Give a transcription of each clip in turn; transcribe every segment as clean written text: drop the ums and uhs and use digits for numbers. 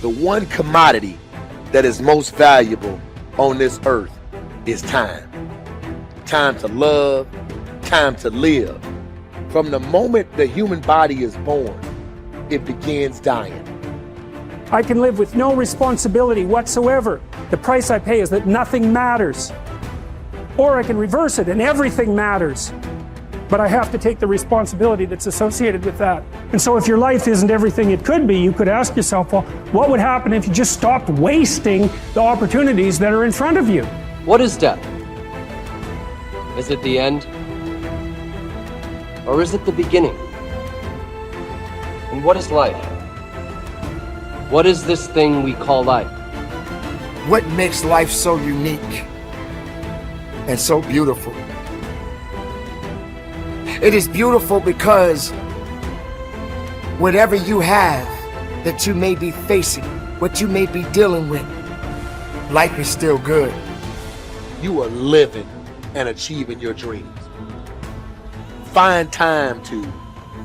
The one commodity that is most valuable on this earth is time. Time to love, time to live. From the moment the human body is born, it begins dying. I can live with no responsibility whatsoever. The price I pay is that nothing matters. Or I can reverse it and everything matters. But I have to take the responsibility that's associated with that. And so if your life isn't everything it could be, you could ask yourself, well, what would happen if you just stopped wasting the opportunities that are in front of you? What is death? Is it the end? Or is it the beginning? And what is life? What is this thing we call life? What makes life so unique and so beautiful? It is beautiful because whatever you have that you may be facing, what you may be dealing with, life is still good. You are living and achieving your dreams. Find time to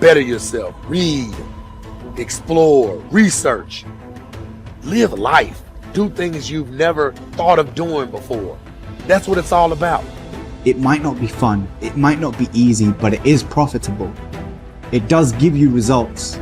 better yourself, read, explore, research, live life, do things you've never thought of doing before. That's what it's all about. It might not be fun, it might not be easy, but it is profitable. It does give you results.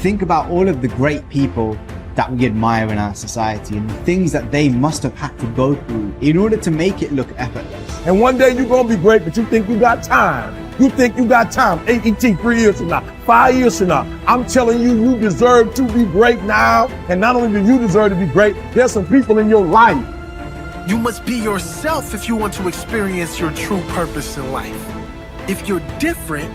Think about all of the great people that we admire in our society and the things that they must have had to go through in order to make it look effortless. And one day you're gonna be great, but you think you got time. You think you got time. AET 3 years from now, 5 years from now. I'm telling you, you deserve to be great now. And not only do you deserve to be great, there's some people in your life. You must be yourself if you want to experience your true purpose in life. If you're different,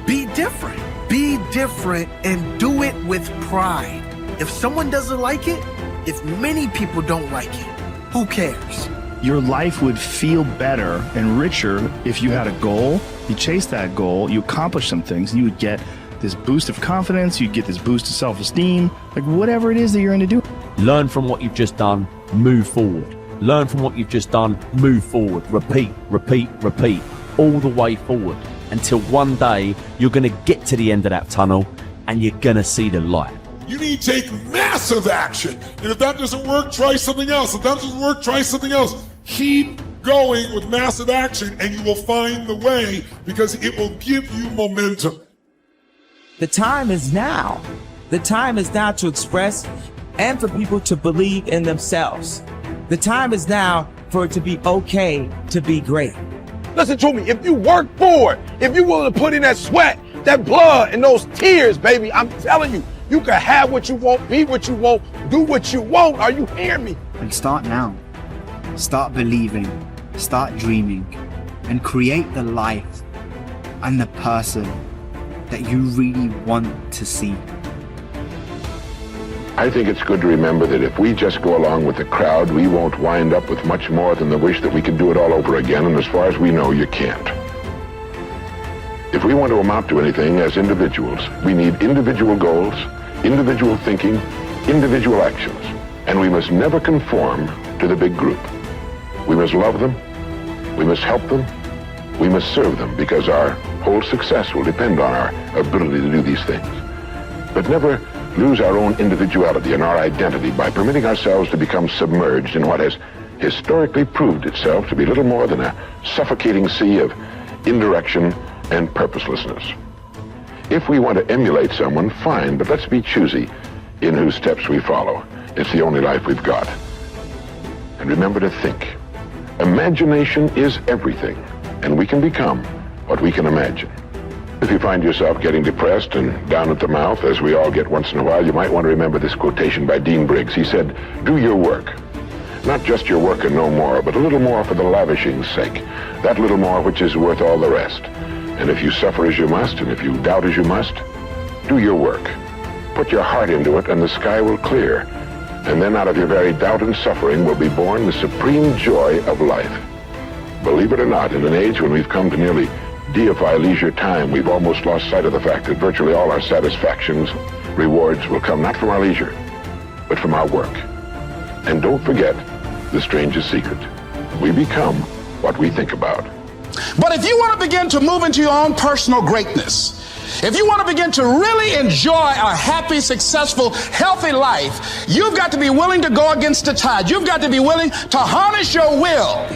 be different. Be different and do it with pride. If someone doesn't like it, if many people don't like it, who cares? Your life would feel better and richer if you had a goal, you chased that goal, you accomplished some things, and you would get this boost of confidence, you'd get this boost of self-esteem, like whatever it is that you're going to do. Learn from what you've just done, move forward. Learn from what you've just done, move forward. Repeat, repeat, repeat, all the way forward until one day you're going to get to the end of that tunnel and you're going to see the light. You need to take massive action. And if that doesn't work, try something else. If that doesn't work, try something else. Keep going with massive action and you will find the way because it will give you momentum. The time is now. The time is now to express and for people to believe in themselves. The time is now for it to be okay to be great. Listen to me, if you work for it, if you're willing to put in that sweat, that blood, and those tears, baby, I'm telling you, you can have what you want, be what you want, do what you want. Are you hearing me? And start now. Start believing, start dreaming, and create the life and the person that you really want to see. I think it's good to remember that if we just go along with the crowd, we won't wind up with much more than the wish that we could do it all over again, and as far as we know, you can't. If we want to amount to anything as individuals, we need individual goals, individual thinking, individual actions, and we must never conform to the big group. We must love them, we must help them, we must serve them, because our whole success will depend on our ability to do these things. But never lose our own individuality and our identity by permitting ourselves to become submerged in what has historically proved itself to be little more than a suffocating sea of indirection and purposelessness. If we want to emulate someone, fine, but let's be choosy in whose steps we follow. It's the only life we've got. And remember to think. Imagination is everything, and we can become what we can imagine. If you find yourself getting depressed and down at the mouth, as we all get once in a while, you might want to remember this quotation by Dean Briggs. He said, "Do your work. Not just your work and no more, but a little more for the lavishing's sake. That little more which is worth all the rest. And if you suffer as you must, and if you doubt as you must, do your work. Put your heart into it, and the sky will clear. And then out of your very doubt and suffering will be born the supreme joy of life." Believe it or not, in an age when we've come to nearly deify leisure time, we've almost lost sight of the fact that virtually all our satisfactions, rewards will come not from our leisure, but from our work. And don't forget the strangest secret. We become what we think about. But if you want to begin to move into your own personal greatness, If you want to begin to really enjoy a happy, successful, healthy life, you've got to be willing to go against the tide. You've got to be willing to harness your will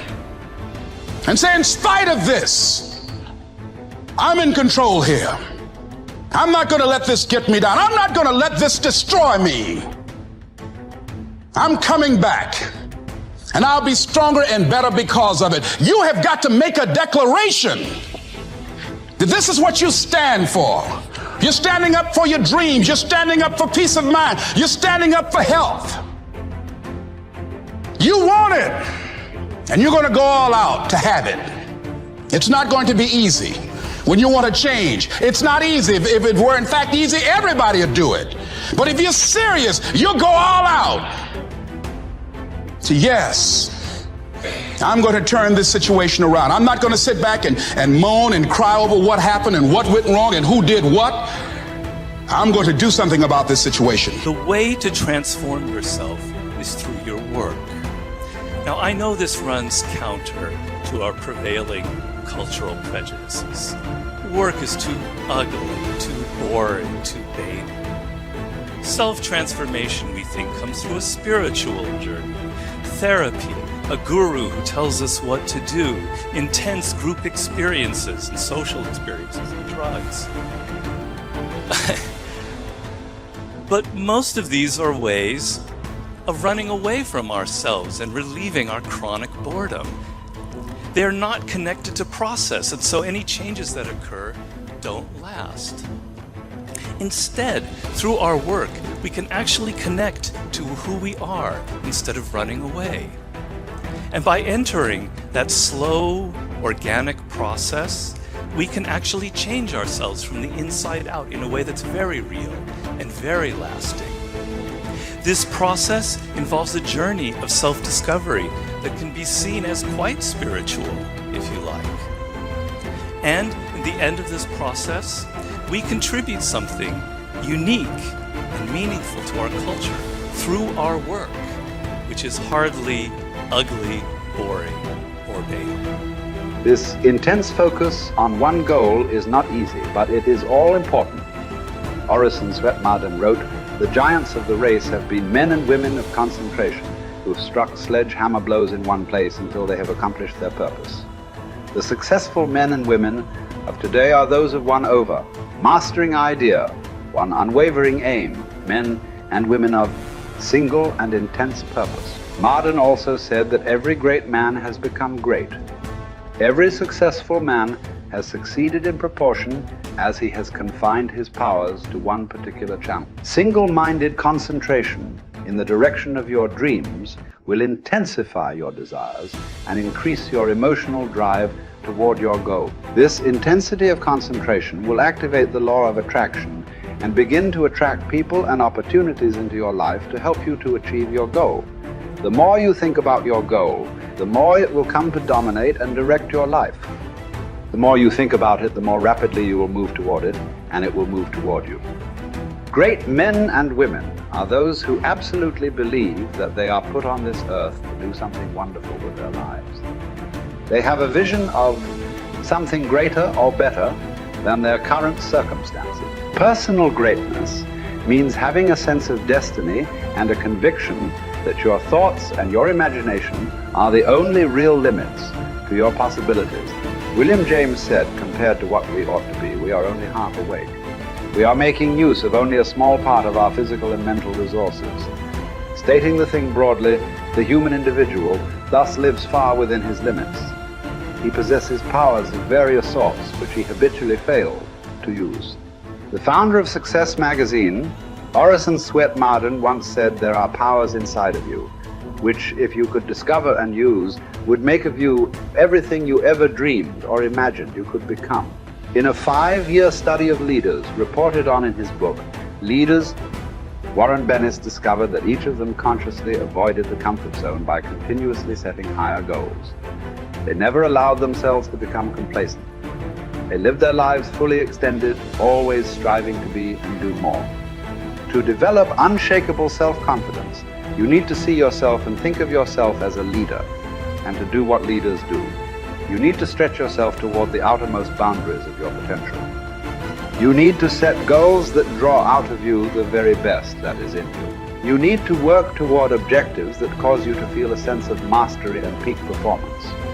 and say, in spite of this, I'm in control here. I'm not going to let this get me down. I'm not going to let this destroy me. I'm coming back, and I'll be stronger and better because of it. You have got to make a declaration that this is what you stand for. You're standing up for your dreams. You're standing up for peace of mind. You're standing up for health. You want it, and you're going to go all out to have it. It's not going to be easy. When you want to change, it's not easy. If it were in fact easy, everybody would do it. But if you're serious, you'll go all out. So yes, I'm going to turn this situation around. I'm not going to sit back and moan and cry over what happened and what went wrong and who did what. I'm going to do something about this situation. The way to transform yourself is through your work. Now, I know this runs counter to our prevailing cultural prejudices. Work is too ugly, too boring, too vain. Self-transformation, we think, comes through a spiritual journey. Therapy, a guru who tells us what to do, intense group experiences and social experiences, and drugs. But most of these are ways of running away from ourselves and relieving our chronic boredom. They're not connected to process, and so any changes that occur don't last. Instead, through our work, we can actually connect to who we are instead of running away. And by entering that slow, organic process, we can actually change ourselves from the inside out in a way that's very real and very lasting. This process involves a journey of self-discovery that can be seen as quite spiritual, if you like. And in the end of this process, we contribute something unique and meaningful to our culture through our work, which is hardly ugly, boring, or vain. This intense focus on one goal is not easy, but it is all important. Orison Swett Marden wrote, "The giants of the race have been men and women of concentration who have struck sledgehammer blows in one place until they have accomplished their purpose. The successful men and women of today are those of one over, mastering idea, one unwavering aim, men and women of single and intense purpose." Marden also said that every great man has become great. Every successful man has succeeded in proportion as he has confined his powers to one particular channel. Single-minded concentration in the direction of your dreams will intensify your desires and increase your emotional drive toward your goal. This intensity of concentration will activate the law of attraction and begin to attract people and opportunities into your life to help you to achieve your goal. The more you think about your goal, the more it will come to dominate and direct your life. The more you think about it, the more rapidly you will move toward it, and it will move toward you. Great men and women are those who absolutely believe that they are put on this earth to do something wonderful with their lives. They have a vision of something greater or better than their current circumstances. Personal greatness means having a sense of destiny and a conviction that your thoughts and your imagination are the only real limits to your possibilities. William James said, compared to what we ought to be, we are only half awake. We are making use of only a small part of our physical and mental resources. Stating the thing broadly, the human individual thus lives far within his limits. He possesses powers of various sorts which he habitually fails to use. The founder of Success magazine, Orison Swett Marden, once said, "There are powers inside of you, which if you could discover and use, would make of you everything you ever dreamed or imagined you could become." In a 5-year study of leaders reported on in his book, Leaders, Warren Bennis discovered that each of them consciously avoided the comfort zone by continuously setting higher goals. They never allowed themselves to become complacent. They lived their lives fully extended, always striving to be and do more. To develop unshakable self-confidence, you need to see yourself and think of yourself as a leader, and to do what leaders do. You need to stretch yourself toward the outermost boundaries of your potential. You need to set goals that draw out of you the very best that is in you. You need to work toward objectives that cause you to feel a sense of mastery and peak performance.